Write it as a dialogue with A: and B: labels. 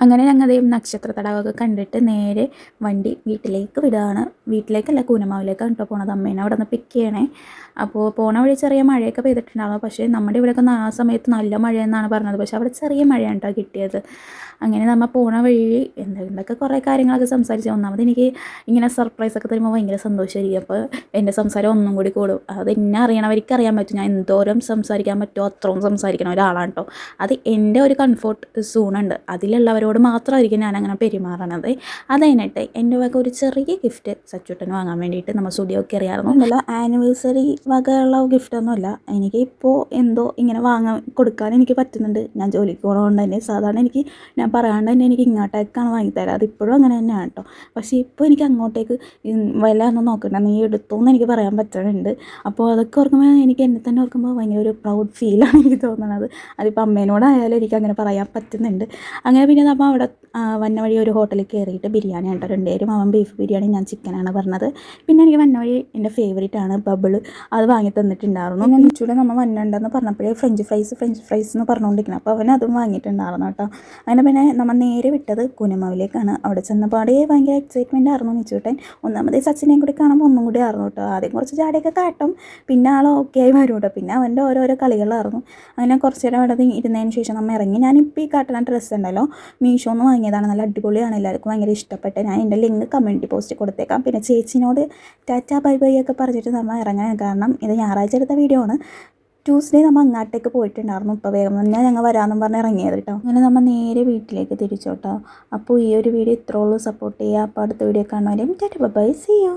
A: അങ്ങനെ ഞങ്ങൾ നക്ഷത്ര തടാകമൊക്കെ കണ്ടിട്ട് നേരെ വണ്ടി വീട്ടിലേക്ക് വിടുകയാണ്. വീട്ടിലേക്കല്ല, കൂനമാവിലേക്കാണ് കേട്ടോ പോണത്. അമ്മേനെ അവിടെ നിന്ന് പിക്ക് ചെയ്യണേ. അപ്പോൾ പോണ വഴി ചെറിയ മഴയൊക്കെ പെയ്തിട്ടുണ്ടാകും. പക്ഷേ നമ്മുടെ ഇവിടെയൊക്കെ ആ സമയത്ത് നല്ല മഴയെന്നാണ് പറഞ്ഞത്. പക്ഷേ അവിടെ ചെറിയ മഴയാണ് കേട്ടോ കിട്ടിയത്. അങ്ങനെ നമ്മൾ പോണ വഴി എന്തെങ്കിലുമൊക്കെ കുറേ കാര്യങ്ങളൊക്കെ സംസാരിച്ചു. ഒന്നാമത് എനിക്ക് ഇങ്ങനെ സർപ്രൈസൊക്കെ തരുമ്പോൾ ഭയങ്കര സന്തോഷമായിരിക്കും. അപ്പോൾ എൻ്റെ സംസാരം ഒന്നും കൂടി കൂടും. അത് എന്നെ അറിയണവർക്ക് അറിയാൻ പറ്റും. ഞാൻ എന്തോരം സംസാരിക്കാൻ പറ്റുമോ അത്രയും സംസാരിക്കണ ഒരാളാണ് കേട്ടോ. അത് എൻ്റെ ഒരു കംഫർട്ട് സോണുണ്ട്. അതിലുള്ളവരോട് മാത്രമായിരിക്കും ഞാൻ അങ്ങനെ പെരുമാറണത്. അത് കഴിഞ്ഞിട്ട് എൻ്റെ വക ഒരു ചെറിയ ഗിഫ്റ്റ് സച്ചുട്ടന് വാങ്ങാൻ വേണ്ടിയിട്ട് നമ്മൾ സ്റ്റുഡിയോ കയറിയായിരുന്നു. അല്ല, ആനിവേഴ്സറി വകയുള്ള ഗിഫ്റ്റൊന്നുമല്ല. എനിക്ക് ഇപ്പോൾ എന്തോ ഇങ്ങനെ കൊടുക്കാൻ എനിക്ക് പറ്റുന്നുണ്ട്. ഞാൻ ജോലിക്ക് പോകണതുകൊണ്ട് തന്നെ സാധാരണ ഞാൻ പറയാണ്ട് തന്നെ എനിക്ക് ഇങ്ങോട്ടേക്കാണ് വാങ്ങിത്തരാം. അതിപ്പോഴും അങ്ങനെ തന്നെയാണ് കേട്ടോ. പക്ഷേ ഇപ്പോൾ എനിക്ക് അങ്ങോട്ടേക്ക് വില ഒന്നും നോക്കണ്ട, നീ എടുത്തോന്ന് എനിക്ക് പറയാൻ പറ്റുന്നുണ്ട്. അപ്പോൾ അതൊക്കെ ഓർക്കുമ്പോൾ എനിക്ക് എന്നെ തന്നെ ഓർക്കുമ്പോൾ ഭയങ്കര ഒരു പ്രൗഡ് ഫീലാണ് എനിക്ക് തോന്നുന്നത്. അതിപ്പോൾ അമ്മേനോടായാലും എനിക്ക് അങ്ങനെ പറയാൻ പറ്റുന്നുണ്ട്. അങ്ങനെ പിന്നെ നമ്മൾ അവിടെ വന്ന വഴി ഒരു ഹോട്ടലിൽ കയറിയിട്ട് ബിരിയാണി കണ്ടോ. രണ്ടുപേരും അവൻ ബീഫ് ബിരിയാണി, ഞാൻ ചിക്കനാണ് പറഞ്ഞത്. പിന്നെ എനിക്ക് വന്ന വഴി എൻ്റെ ഫേവറേറ്റ് ആണ് ബബിള്, അത് വാങ്ങി തന്നിട്ടുണ്ടായിരുന്നു. ഞാൻ ഇച്ചൂടെ നമ്മൾ വന്നിട്ടുണ്ടെന്ന് പറഞ്ഞപ്പോഴേ ഫ്രഞ്ച് ഫ്രൈസ് എന്ന് പറഞ്ഞുകൊണ്ടിരിക്കണം. അപ്പോൾ അവൻ അതും വാങ്ങിയിട്ടുണ്ടായിരുന്നു കേട്ടോ. അങ്ങനെ പിന്നെ നമ്മൾ നേരെ വിട്ടത് കൂനമാവിലേക്കാണ്. അവിടെ ചെന്നപാടേ ഭയങ്കര എക്സൈറ്റ്മെൻ്റ് ആയിരുന്നു നിച്ചൂട്ടൻ. ഒന്നാമതേ സച്ചിനെയും കൂടി കാണുമ്പോൾ ഒന്നും കൂടി ആയിരുന്നു കേട്ടോ. ആദ്യം കുറച്ച് ജാടയൊക്കെ കാട്ടും, പിന്നെ ആൾ ഓക്കെ ആയി വരും കേട്ടോ. പിന്നെ അവൻ്റെ ഓരോരോ കളികളായിരുന്നു. അങ്ങനെ കുറച്ച് നേരം അവിടെ ഇരുന്നതിന് ശേഷം നമ്മൾ ഇറങ്ങി. ഞാനിപ്പോൾ ഈ കാട്ടുന്ന ഡ്രസ്സ് ഉണ്ടല്ലോ, മീഷോന്ന് വാങ്ങിയതാണ്. നല്ല അടിപൊളിയാണ്, എല്ലാവർക്കും ഭയങ്കര ഇഷ്ടപ്പെട്ടെ. ഞാൻ എൻ്റെ ലിങ്ക് കമ്മ്യൂണിറ്റി പോസ്റ്റ് കൊടുത്തേക്കാം. പിന്നെ ചേച്ചിനോട് ടാറ്റാ ബൈ ബൈ ഒക്കെ പറഞ്ഞിട്ട് നമ്മൾ ഇറങ്ങാൻ. കാരണം ഇത് ഞായറാഴ്ച എടുത്ത വീഡിയോ ആണ്. ട്യൂസ്ഡേ നമ്മൾ അങ്ങോട്ടേക്ക് പോയിട്ടുണ്ടായിരുന്നു. ഇപ്പോൾ വേഗം തന്നെ ഞങ്ങൾ വരാമെന്നും പറഞ്ഞ് ഇറങ്ങിയത് കേട്ടോ. അങ്ങനെ നമ്മൾ നേരെ വീട്ടിലേക്ക് തിരിച്ചു കേട്ടോ. അപ്പോൾ ഈ ഒരു വീഡിയോ ഇത്രേ ഉള്ളൂ. സപ്പോർട്ട് ചെയ്യുക. അപ്പോൾ അടുത്ത വീഡിയോ കാണുന്നവരെയും tata bye bye, see U.